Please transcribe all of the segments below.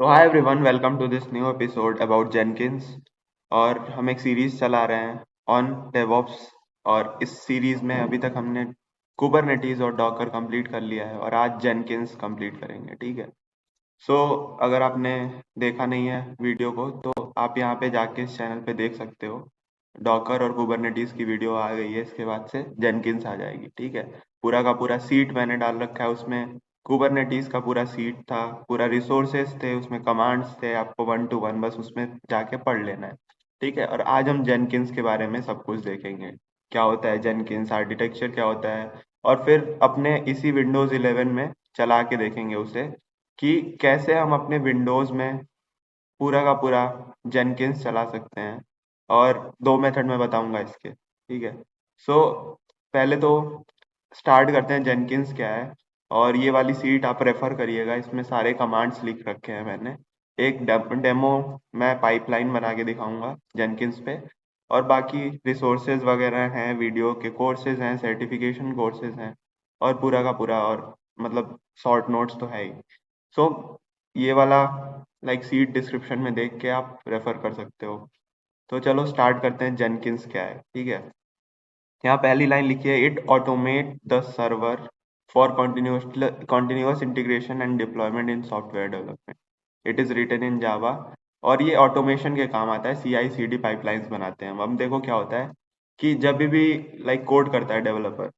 तो hi everyone, welcome to this new episode about Jenkins. और हम एक सीरीज चला रहे हैं ऑन डेवऑप्स। और इस सीरीज में अभी तक हमने कुबरनेटीज और डॉकर कंप्लीट कर लिया है और आज जेनकिंस कंप्लीट करेंगे, ठीक है। सो अगर आपने देखा नहीं है वीडियो को तो आप यहाँ पे जाके इस चैनल पे देख सकते हो। डॉकर और कुबरनेटीज की वीडियो आ गई है, इसके बाद से जेनकिंस आ जाएगी, ठीक है। पूरा का पूरा सीट मैंने डाल रखा है उसमें। कुबरनेटीज का पूरा सीट था, पूरा रिसोर्सेस थे उसमें, कमांड्स थे, आपको 1 to 1 बस उसमें जाके पढ़ लेना है, ठीक है। और आज हम जेनकिंस के बारे में सब कुछ देखेंगे, क्या होता है जेनकिंस, आर्किटेक्चर क्या होता है। और फिर अपने इसी विंडोज 11 में चला के देखेंगे उसे कि कैसे हम अपने विंडोज में पूरा का पूरा जेनकिंस चला सकते हैं। और दो मेथड में बताऊंगा इसके, ठीक है। सो पहले तो स्टार्ट करते हैं जेनकिंस क्या है। और ये वाली सीट आप रेफर करिएगा, इसमें सारे कमांड्स लिख रखे हैं मैंने। एक डेमो मैं पाइपलाइन बना के दिखाऊंगा जेनकिंस पे। और बाकी रिसोर्सेज वगैरह हैं, वीडियो के कोर्सेज हैं, सर्टिफिकेशन कोर्सेज हैं, और पूरा का पूरा, और मतलब शॉर्ट नोट्स तो है ही। सो ये वाला सीट डिस्क्रिप्शन में देख के आप रेफर कर सकते हो। तो चलो स्टार्ट करते हैं जेनकिंस क्या है, ठीक है। यहाँ पहली लाइन लिखी है, it automate the server for continuous integration and deployment in software development. It is written in Java. और ये ऑटोमेशन के काम आता है, CI/CD पाइपलाइंस बनाते हैं हम। देखो क्या होता है कि जब भी कोड करता है डेवलपर,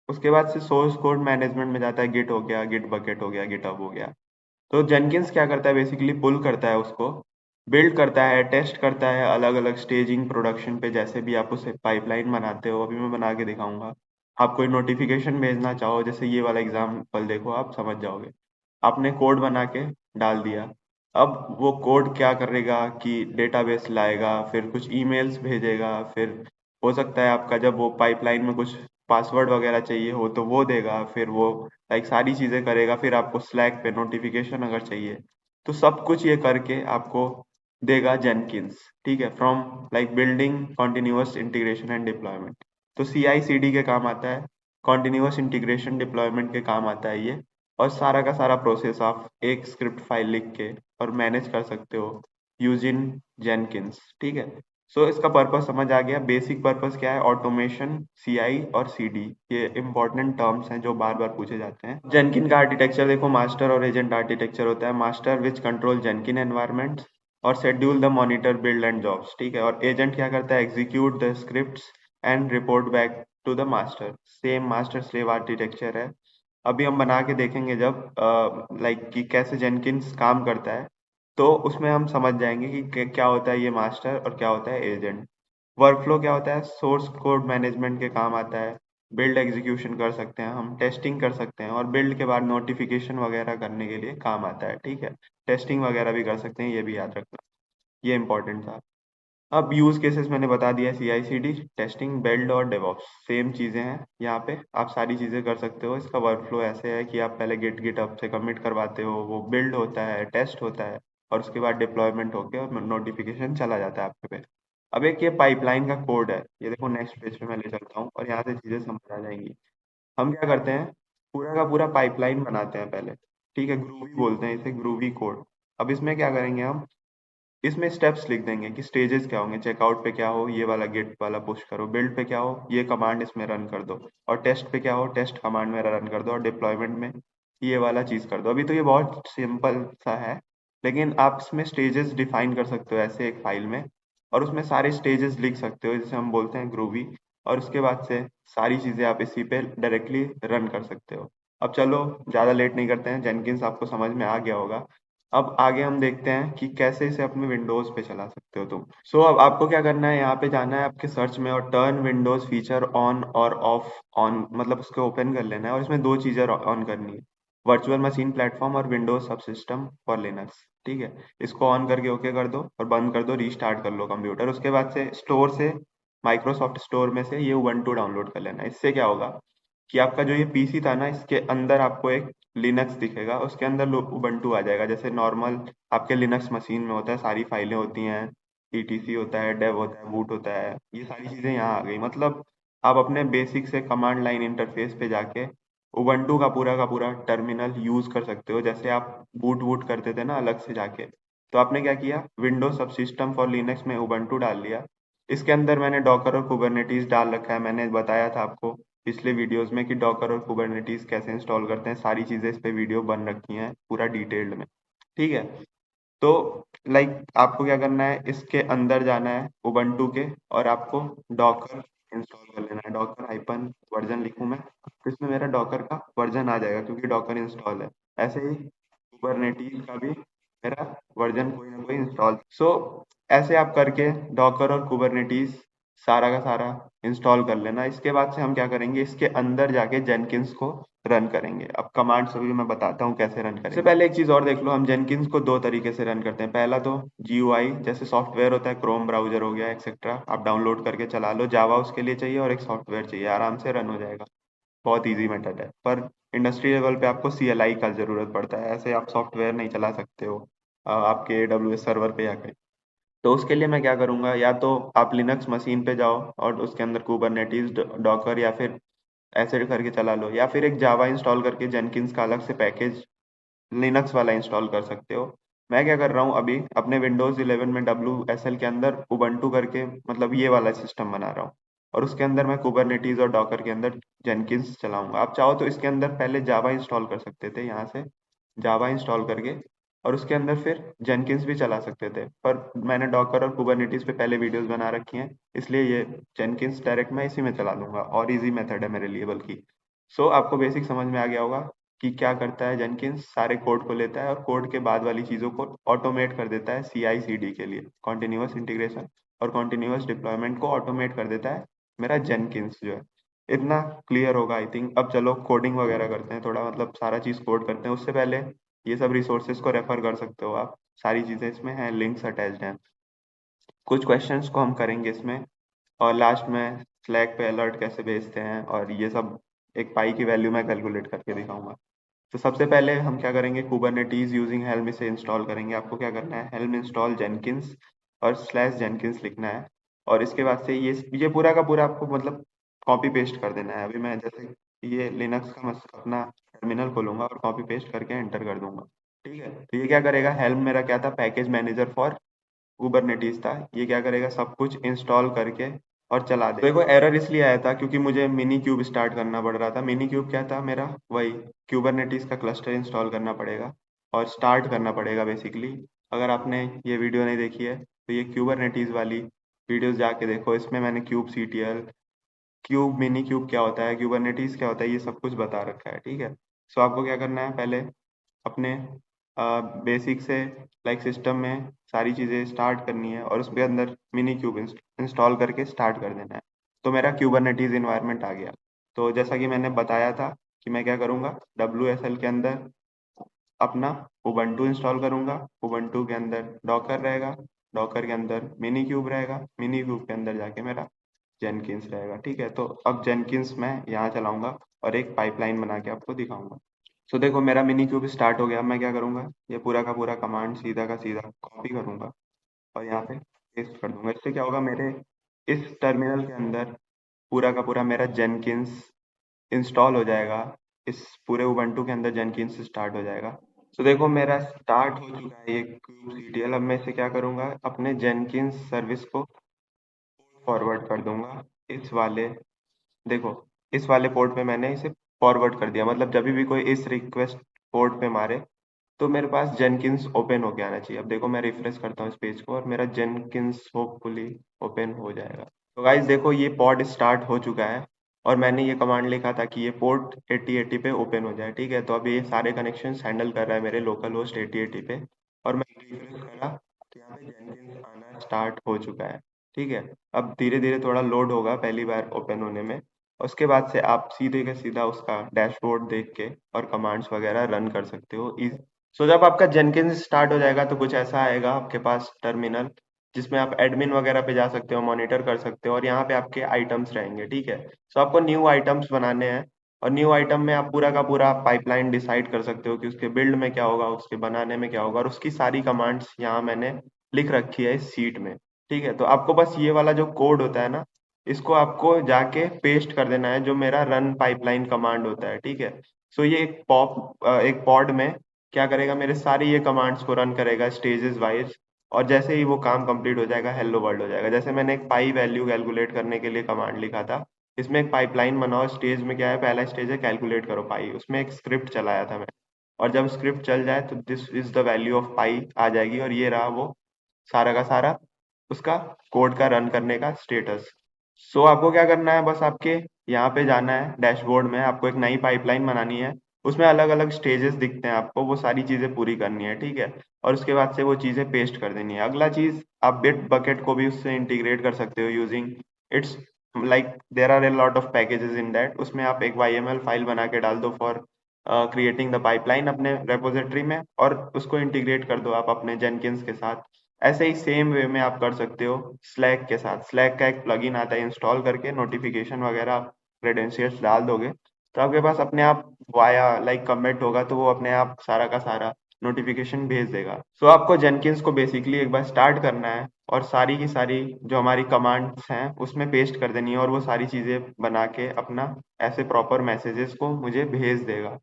उसके बाद से सोर्स कोड मैनेजमेंट में जाता है, गिट हो गया, गिट बकेट हो गया, गिटहब हो गया। तो जेनकिंस क्या करता है, बेसिकली पुल करता है उसको, बिल्ड करता है, टेस्ट करता है अलग अलग स्टेजिंग प्रोडक्शन पे, जैसे भी आप उसे पाइपलाइन बनाते हो। अभी मैं बना के दिखाऊंगा। आप कोई नोटिफिकेशन भेजना चाहो, जैसे ये वाला एग्जाम्पल देखो, आप समझ जाओगे। आपने कोड बना के डाल दिया। अब वो कोड क्या करेगा कि डेटाबेस लाएगा, फिर कुछ ईमेल्स भेजेगा, फिर हो सकता है आपका जब वो पाइपलाइन में कुछ पासवर्ड वगैरह चाहिए हो तो वो देगा, फिर वो सारी चीजें करेगा, फिर आपको स्लैक पे नोटिफिकेशन अगर चाहिए तो सब कुछ ये करके आपको देगा जेनकिंस, ठीक है। From building continuous integration and deployment. तो CI/CD के काम आता है, कॉन्टिन्यूअस इंटीग्रेशन डिप्लॉयमेंट के काम आता है ये। और सारा का सारा प्रोसेस आप एक स्क्रिप्ट फाइल लिख के और मैनेज कर सकते हो यूजिंग जेनकिंस, ठीक है। सो इसका पर्पस समझ आ गया। बेसिक पर्पस क्या है, ऑटोमेशन, CI और CD, ये इंपॉर्टेंट टर्म्स हैं जो बार बार पूछे जाते हैं। जेनकिन का आर्किटेक्चर देखो, मास्टर और एजेंट आर्किटेक्चर होता है। Master which control Jenkin environment और schedule the monitor build and jobs, ठीक है। और एजेंट क्या करता है, execute the scripts and report back to the master. Same master slave architecture है। अभी हम बना के देखेंगे जब कि कैसे जेनकिंस काम करता है, तो उसमें हम समझ जाएंगे कि क्या होता है ये मास्टर और क्या होता है एजेंट। वर्कफ्लो क्या होता है, सोर्स कोड मैनेजमेंट के काम आता है। बिल्ड एग्जीक्यूशन कर सकते हैं हम, टेस्टिंग कर सकते हैं, और बिल्ड के बाद नोटिफिकेशन वगैरह करने के लिए काम आता है, ठीक है। टेस्टिंग वगैरह भी कर सकते हैं, ये भी याद रखना, ये इंपॉर्टेंट था। अब यूज केसेस मैंने बता दिया, CI/CD, टेस्टिंग, बिल्ड और डेवऑप्स सेम चीजें हैं। यहाँ पे आप सारी चीजें कर सकते हो। इसका वर्कफ्लो ऐसे है कि आप पहले गिटअप से कमिट करवाते हो, वो बिल्ड होता है, टेस्ट होता है, और उसके बाद डिप्लॉयमेंट होके और नोटिफिकेशन चला जाता है आपके पे। अब एक ये पाइपलाइन का कोड है, ये देखो नेक्स्ट पेज पे मैं ले चलता हूँ और यहाँ से चीजें समझ आ जाएंगी। हम क्या करते हैं, पूरा का पूरा पाइपलाइन बनाते हैं पहले, ठीक है। ग्रूवी बोलते हैं इसे, ग्रूवी कोड। अब इसमें क्या करेंगे हम, इसमें स्टेप्स लिख देंगे कि स्टेजेस क्या होंगे, चेकआउट पे क्या हो, ये वाला गेट वाला पुश करो, बिल्ड पे क्या हो, ये कमांड इसमें रन कर दो, और टेस्ट पे क्या हो, टेस्ट कमांड में रन कर दो, और डिप्लॉयमेंट में ये वाला चीज कर दो। अभी तो ये बहुत सिंपल सा है, लेकिन आप इसमें स्टेजेस डिफाइन कर सकते हो ऐसे एक फाइल में, और उसमें सारे स्टेजेस लिख सकते हो, जिसे हम बोलते हैं ग्रूवी। और उसके बाद से सारी चीजें आप इसी पे डायरेक्टली रन कर सकते हो। अब चलो ज्यादा लेट नहीं करते हैं, जेनकिंस आपको समझ में आ गया होगा। अब आगे हम देखते हैं कि कैसे इसे अपने विंडोज पे चला सकते हो तुम। सो अब आपको क्या करना है, यहाँ पे जाना है आपके सर्च में और टर्न विंडोज फीचर ऑन और ऑफ ऑन, मतलब उसको ओपन कर लेना है। और इसमें दो चीजें ऑन करनी है, वर्चुअल मशीन प्लेटफॉर्म और विंडोज सबसिस्टम फॉर लिनक्स, ठीक है। इसको ऑन करके ओके कर दो और बंद कर दो, रीस्टार्ट कर लो कंप्यूटर। उसके बाद से स्टोर से, माइक्रोसॉफ्ट स्टोर में से ये उबंटू डाउनलोड कर लेना है। इससे क्या होगा कि आपका जो ये पीसी था ना, इसके अंदर आपको एक लिनक्स दिखेगा, उसके अंदर उबंटू आ जाएगा, जैसे नॉर्मल आपके लिनक्स मशीन में होता है। सारी फाइलें होती हैं, etc होता है, डेव होता है, बूट होता है, ये सारी चीजें यहाँ आ गई। मतलब आप अपने बेसिक से कमांड लाइन इंटरफेस पे जाके उबंटू का पूरा टर्मिनल यूज कर सकते हो। जैसे आप बूट वूट करते थे ना अलग से जाके, तो आपने क्या किया, विंडोज सब सिस्टम फॉर लिनक्स में उबंटू डाल लिया। इसके अंदर मैंने डॉकर और कुबरनेटीज डाल रखा है। मैंने बताया था आपको पिछले वीडियोस में कि डॉकर और कुबरनेटीज कैसे इंस्टॉल करते हैं, सारी चीजें इस पे वीडियो बन रखी हैं पूरा डिटेल्ड में। ठीक है, तो आपको क्या करना है, इसके अंदर जाना है उबंटू के, और आपको डॉकर इंस्टॉल कर लेना है। डॉकर हाइपन वर्जन लिखूं मैं, तो इसमें मेरा डॉकर का वर्जन आ जाएगा क्योंकि डॉकर इंस्टॉल है। ऐसे ही कुबरनेटीज का भी मेरा वर्जन कोई ना कोई इंस्टॉल। सो ऐसे आप करके डॉकर और कुबरनेटीज सारा का सारा इंस्टॉल कर लेना। इसके बाद से हम क्या करेंगे, इसके अंदर जाके जेनकिंस को रन करेंगे। अब कमांड्स भी मैं बताता हूँ कैसे रन करेंगे। इससे पहले एक चीज और देख लो, हम जेनकिंस को दो तरीके से रन करते हैं। पहला तो GUI जैसे सॉफ्टवेयर होता है, क्रोम ब्राउजर हो गया एक्सेट्रा, आप डाउनलोड करके चला लो। जावा उसके लिए चाहिए और एक सॉफ्टवेयर चाहिए, आराम से रन हो जाएगा। बहुत ईजी मेथड है, पर इंडस्ट्री लेवल पे आपको CLI का जरूरत पड़ता है। ऐसे आप सॉफ्टवेयर नहीं चला सकते हो आपके AWS सर्वर पे जाके। तो उसके लिए मैं क्या करूंगा, या तो आप लिनक्स मशीन पे जाओ और उसके अंदर कुबरनेटीज डॉकर या फिर ऐसे करके चला लो, या फिर एक जावा इंस्टॉल करके जेनकिंस का अलग से पैकेज लिनक्स वाला इंस्टॉल कर सकते हो। मैं क्या कर रहा हूँ अभी अपने विंडोज 11 में WSL के अंदर उबंटू करके मतलब ये वाला सिस्टम बना रहा हूँ, और उसके अंदर मैं कुबरनेटीज और डॉकर के अंदर जेनकिंस चलाऊंगा। आप चाहो तो इसके अंदर पहले जावा इंस्टॉल कर सकते थे, यहाँ से जावा इंस्टॉल करके, और उसके अंदर फिर जेनकिंस भी चला सकते थे, पर मैंने डॉकर और कुबरनेटीज पे पहले वीडियोस बना रखी हैं, इसलिए ये जेनकिंस डायरेक्ट मैं इसी में चला दूंगा, और इजी मेथड है मेरे लिए बल्कि। सो आपको बेसिक समझ में आ गया होगा कि क्या करता है जेनकिंस। सारे कोड को लेता है और कोड के बाद वाली चीजों को ऑटोमेट कर देता है CI/CD के लिए, कॉन्टिन्यूअस इंटीग्रेशन और कॉन्टिन्यूअस डिप्लॉयमेंट को ऑटोमेट कर देता है मेरा जेनकिंस जो है। इतना क्लियर होगा आई थिंक। अब चलो कोडिंग वगैरह करते हैं थोड़ा, मतलब सारा चीज कोड करते हैं। उससे पहले ये सब रिसोर्सेज को रेफर कर सकते हो आप, सारी चीजें इसमें हैं, लिंक्स अटैच्ड हैं। कुछ क्वेश्चंस को हम करेंगे इसमें, और लास्ट में स्लैक पे अलर्ट कैसे भेजते हैं और ये सब, एक पाई की वैल्यू मैं कैलकुलेट करके दिखाऊंगा। तो सबसे पहले हम क्या करेंगे, कुबरनेटीज यूजिंग हेल्म इसे इंस्टॉल करेंगे। आपको क्या करना है, हेल्म इंस्टॉल जेनकिंस और /जेनकिंस लिखना है, और इसके बाद से ये पूरा का पूरा आपको मतलब कॉपी पेस्ट कर देना है। अभी मैं जैसे ये लिनक्स का अपना टर्मिनल खोलूंगा और कॉपी पेस्ट करके एंटर कर दूंगा। ठीक है, तो ये क्या करेगा, हेल्म मेरा क्या था, पैकेज मैनेजर फॉर कुबरनेटीज था। ये क्या करेगा, सब कुछ इंस्टॉल करके और चला दे। देखो एरर इसलिए आया था क्योंकि मुझे मिनी क्यूब स्टार्ट करना पड़ रहा था। मिनी क्यूब क्या था मेरा, वही क्यूबरनेटीज का क्लस्टर इंस्टॉल करना पड़ेगा और स्टार्ट करना पड़ेगा बेसिकली। अगर आपने ये वीडियो नहीं देखी है तो ये क्यूबरनेटीज वाली वीडियोस जाके देखो, इसमें मैंने क्यूब क्यूब मिनी क्यूब क्या होता है, क्यूबरनेटीज क्या होता है, ये सब कुछ बता रखा है। ठीक है, सो आपको क्या करना है, पहले अपने बेसिक से सिस्टम में सारी चीज़ें स्टार्ट करनी है और उसके अंदर मिनी क्यूब इंस्टॉल करके स्टार्ट कर देना है। तो मेरा क्यूबरनेटीज इन्वायरमेंट आ गया। तो जैसा कि मैंने बताया था कि मैं क्या करूँगा, WSL के अंदर अपना उबंटू इंस्टॉल करूँगा, उबंटू के अंदर डॉकर रहेगा, डॉकर के अंदर मिनी क्यूब रहेगा, मिनी क्यूब के अंदर जाके मेरा जेनकिंस रहेगा। ठीक है, तो अब जेनकिंस मैं यहाँ चलाऊंगा और एक पाइपलाइन बना के आपको दिखाऊंगा। सो देखो मेरा मिनी क्यूब स्टार्ट हो गया। मैं क्या करूंगा, ये पूरा का पूरा कमांड सीधा का सीधा कॉपी करूंगा और यहाँ पे पेस्ट कर दूंगा। इससे क्या होगा, मेरे इस टर्मिनल के अंदर पूरा का पूरा मेरा जेनकिंस इंस्टॉल हो जाएगा। इस पूरे उबंटू के अंदर जेनकिंस स्टार्ट हो जाएगा। तो देखो मेरा स्टार्ट हो चुका है ये kubectl। अब मैं इसे क्या करूंगा, अपने जेनकिंस सर्विस को फॉरवर्ड कर दूंगा इस वाले, देखो इस वाले पोर्ट पे मैंने इसे फॉरवर्ड कर दिया। मतलब जब भी कोई इस रिक्वेस्ट पोर्ट पे मारे तो मेरे पास जेनकिंस ओपन होके आना चाहिए। अब देखो मैं रिफ्रेश करता हूँ इस पेज को और मेरा जेनकिंस होपफुली ओपन हो जाएगा। तो गाइस देखो ये पॉड स्टार्ट हो चुका है और मैंने ये कमांड लिखा था कि ये पोर्ट 8080 पे ओपन हो जाए। ठीक है, तो अब ये सारे कनेक्शन हैंडल कर रहा है मेरे लोकल होस्ट 8080 पे, और मैं रिफ्रेश करा तो यहाँ पे जेनकिंस आना स्टार्ट हो चुका है। ठीक है, अब धीरे धीरे थोड़ा लोड होगा पहली बार ओपन होने में, उसके बाद से आप सीधे का सीधा उसका डैशबोर्ड देख के और कमांड्स वगैरह रन कर सकते हो। सो जब आपका जेनकिंस स्टार्ट हो जाएगा तो कुछ ऐसा आएगा आपके पास टर्मिनल, जिसमें आप एडमिन वगैरह पे जा सकते हो, मॉनिटर कर सकते हो, और यहाँ पे आपके आइटम्स रहेंगे। ठीक है, सो आपको न्यू आइटम्स बनाने हैं, और न्यू आइटम में आप पूरा का पूरा पाइपलाइन डिसाइड कर सकते हो कि उसके बिल्ड में क्या होगा, उसके बनाने में क्या होगा, और उसकी सारी कमांड्स यहाँ मैंने लिख रखी है इस सीट में। ठीक है, तो आपको बस ये वाला जो कोड होता है ना, इसको आपको जाके पेस्ट कर देना है जो मेरा रन पाइपलाइन कमांड होता है, ठीक है। सो ये एक पॉड में क्या करेगा, मेरे सारी ये कमांड्स को रन करेगा स्टेजेस वाइज, और जैसे ही वो काम कंप्लीट हो जाएगा हेलो वर्ल्ड हो जाएगा। जैसे मैंने एक पाई वैल्यू कैलकुलेट करने के लिए कमांड लिखा था, इसमें एक पाइपलाइन बनाओ, स्टेज में क्या है, पहला स्टेज है कैलकुलेट करो पाई, उसमें एक स्क्रिप्ट चलाया था मैं, और जब स्क्रिप्ट चल जाए तो this is the value of pi आ जाएगी, और ये रहा वो सारा का सारा उसका कोड का रन करने का स्टेटस। सो आपको क्या करना है, बस आपके यहाँ पे जाना है डैशबोर्ड में, आपको एक नई पाइपलाइन बनानी है, उसमें अलग अलग स्टेजेस दिखते हैं आपको, वो सारी चीजें पूरी करनी है, ठीक है। और उसके बाद से वो चीजें पेस्ट कर देनी है। अगला चीज, आप बिट बकेट को भी उससे इंटीग्रेट कर सकते हो using its, like there are a lot of packages in that, उसमें आप एक YML फाइल बना के डाल दो फॉर क्रिएटिंग द पाइपलाइन अपने रेपोजिटरी में, और उसको इंटीग्रेट कर दो आप अपने जेनकिंस के साथ। ऐसे ही सेम वे में आप कर सकते हो स्लैक के साथ। स्लैक का एक प्लगइन आता है, इंस्टॉल करके नोटिफिकेशन वगैरह क्रेडेंशियल्स डाल दोगे तो आपके पास अपने आप वाया लाइक कमेंट होगा, तो वो अपने आप सारा का सारा नोटिफिकेशन भेज देगा। सो आपको जेनकिंस को बेसिकली एक बार स्टार्ट करना है, और सारी की सारी जो हमारी कमांड्स हैं उसमें पेस्ट कर देनी है, और वो सारी चीजें बना के अपना ऐसे प्रॉपर मैसेजेस को मुझे भेज देगा।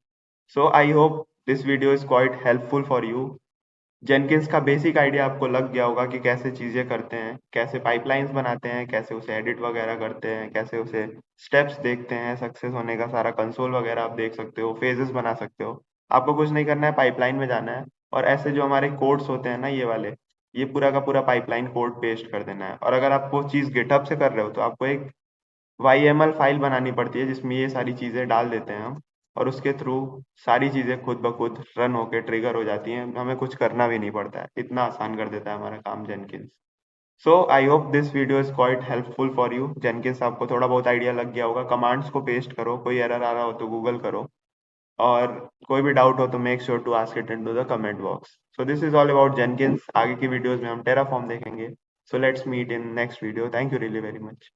So I hope this video is quite helpful for you. Jenkins का बेसिक आइडिया आपको लग गया होगा कि कैसे चीजें करते हैं, कैसे पाइपलाइंस बनाते हैं, कैसे उसे एडिट वगैरह करते हैं, कैसे उसे स्टेप्स देखते हैं, सक्सेस होने का सारा कंसोल वगैरह आप देख सकते हो, फेजेस बना सकते हो। आपको कुछ नहीं करना है, पाइपलाइन में जाना है, और ऐसे जो हमारे कोड्स होते हैं ना ये वाले, ये पूरा का पूरा पाइपलाइन कोड पेस्ट कर देना है। और अगर आप वो चीज गिटहब से कर रहे हो तो आपको एक YML फाइल बनानी पड़ती है जिसमें ये सारी चीजें डाल देते हैं हम, और उसके थ्रू सारी चीजें खुद ब खुद रन होके ट्रिगर हो जाती हैं, हमें कुछ करना भी नहीं पड़ता है, इतना आसान कर देता है हमारा काम Jenkins. So I hope this video is quite helpful for you. Jenkins आपको थोड़ा बहुत आइडिया लग गया होगा, कमांड्स को पेस्ट करो, कोई एरर आ रहा हो तो गूगल करो, और कोई भी डाउट हो तो make sure to ask it into the comment box. So this is all about Jenkins. आगे की वीडियोज में हम टेराफॉर्म देखेंगे। So let's meet in next video. Thank you really very much.